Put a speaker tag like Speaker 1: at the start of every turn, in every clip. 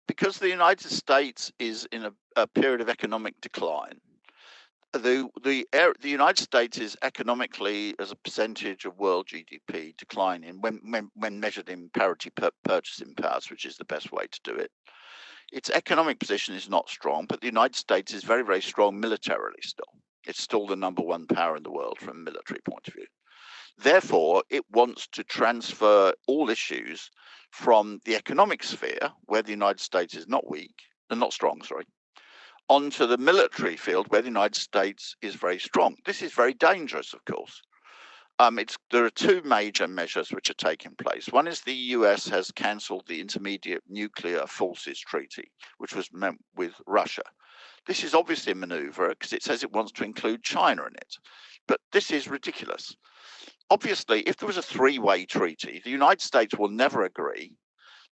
Speaker 1: because the United States is in a period of economic decline, the United States is economically, as a percentage of world GDP, declining when measured in parity purchasing powers, which is the best way to do it. Its economic position is not strong, but the United States is very, very strong militarily still. It's still the #1 power in the world from a military point of view. Therefore, it wants to transfer all issues from the economic sphere, where the United States is not strong, onto the military field, where the United States is very strong. This is very dangerous, of course. There are two major measures which are taking place. One is the US has cancelled the Intermediate Nuclear Forces Treaty, which was meant with Russia. This is obviously a maneuver because it says it wants to include China in it. But this is ridiculous. Obviously, if there was a three-way treaty, the United States will never agree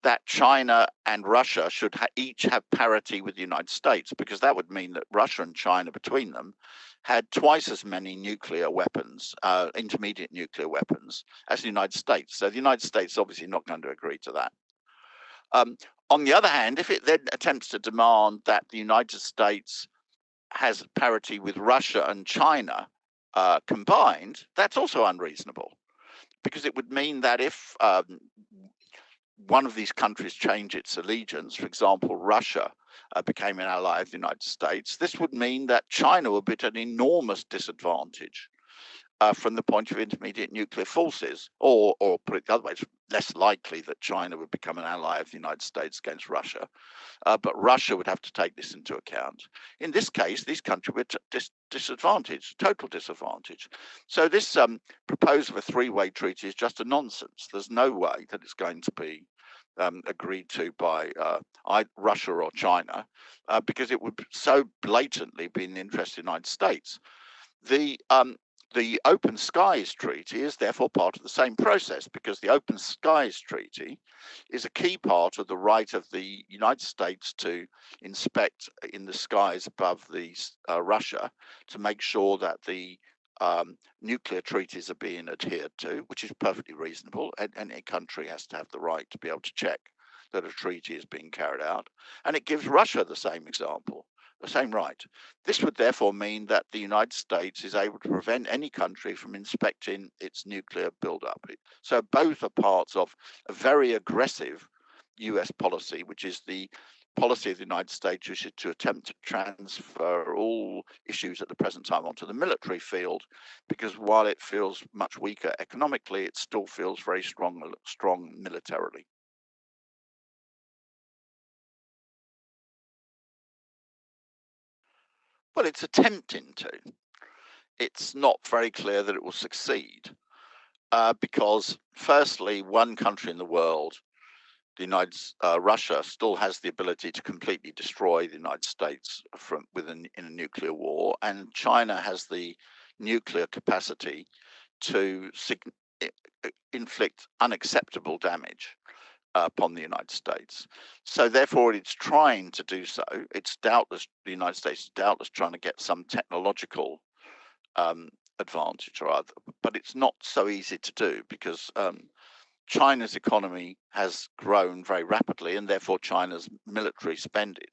Speaker 1: that China and Russia should each have parity with the United States, because that would mean that Russia and China between them had twice as many nuclear weapons, intermediate nuclear weapons, as the United States. So the United States is obviously not going to agree to that. On the other hand, if it then attempts to demand that the United States has parity with Russia and China combined, that's also unreasonable, because it would mean that if one of these countries change its allegiance, for example, Russia became an ally of the United States, this would mean that China would be at an enormous disadvantage from the point of intermediate nuclear forces, or put it the other way, it's less likely that China would become an ally of the United States against Russia, but Russia would have to take this into account. In this case, these countries were disadvantaged, total disadvantage. So this proposal of a three-way treaty is just a nonsense. There's no way that it's going to be agreed to by Russia or China, because it would so blatantly be in the interest of the United States. The Open Skies Treaty is therefore part of the same process, because the Open Skies Treaty is a key part of the right of the United States to inspect in the skies above Russia to make sure that the nuclear treaties are being adhered to, which is perfectly reasonable. And any country has to have the right to be able to check that a treaty is being carried out. And it gives Russia the same example, the same right. This would therefore mean that the United States is able to prevent any country from inspecting its nuclear buildup. So both are parts of a very aggressive US policy, which is the policy of the United States, which is to attempt to transfer all issues at the present time onto the military field, because while it feels much weaker economically, it still feels very strong militarily. Well, it's attempting to. It's not very clear that it will succeed, because firstly, one country in the world, Russia, still has the ability to completely destroy the United States in a nuclear war, and China has the nuclear capacity to inflict unacceptable damage upon the United States. So therefore, it's trying to do so. The United States is doubtless trying to get some technological advantage or other, but it's not so easy to do, because China's economy has grown very rapidly, and therefore China's military spending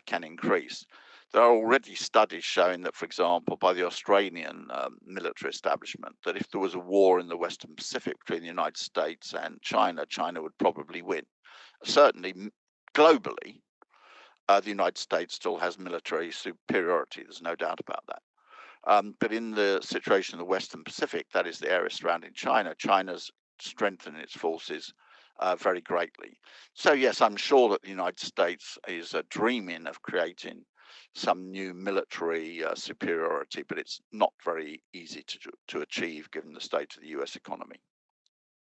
Speaker 1: can increase. There are already studies showing that, for example, by the Australian military establishment, that if there was a war in the Western Pacific between the United States and China, China would probably win. Certainly, globally, the United States still has military superiority. There's no doubt about that. But in the situation in the Western Pacific, that is the area surrounding China, China's strengthening its forces very greatly. So yes, I'm sure that the United States is dreaming of creating some new military superiority, but it's not very easy to achieve given the state of the US economy.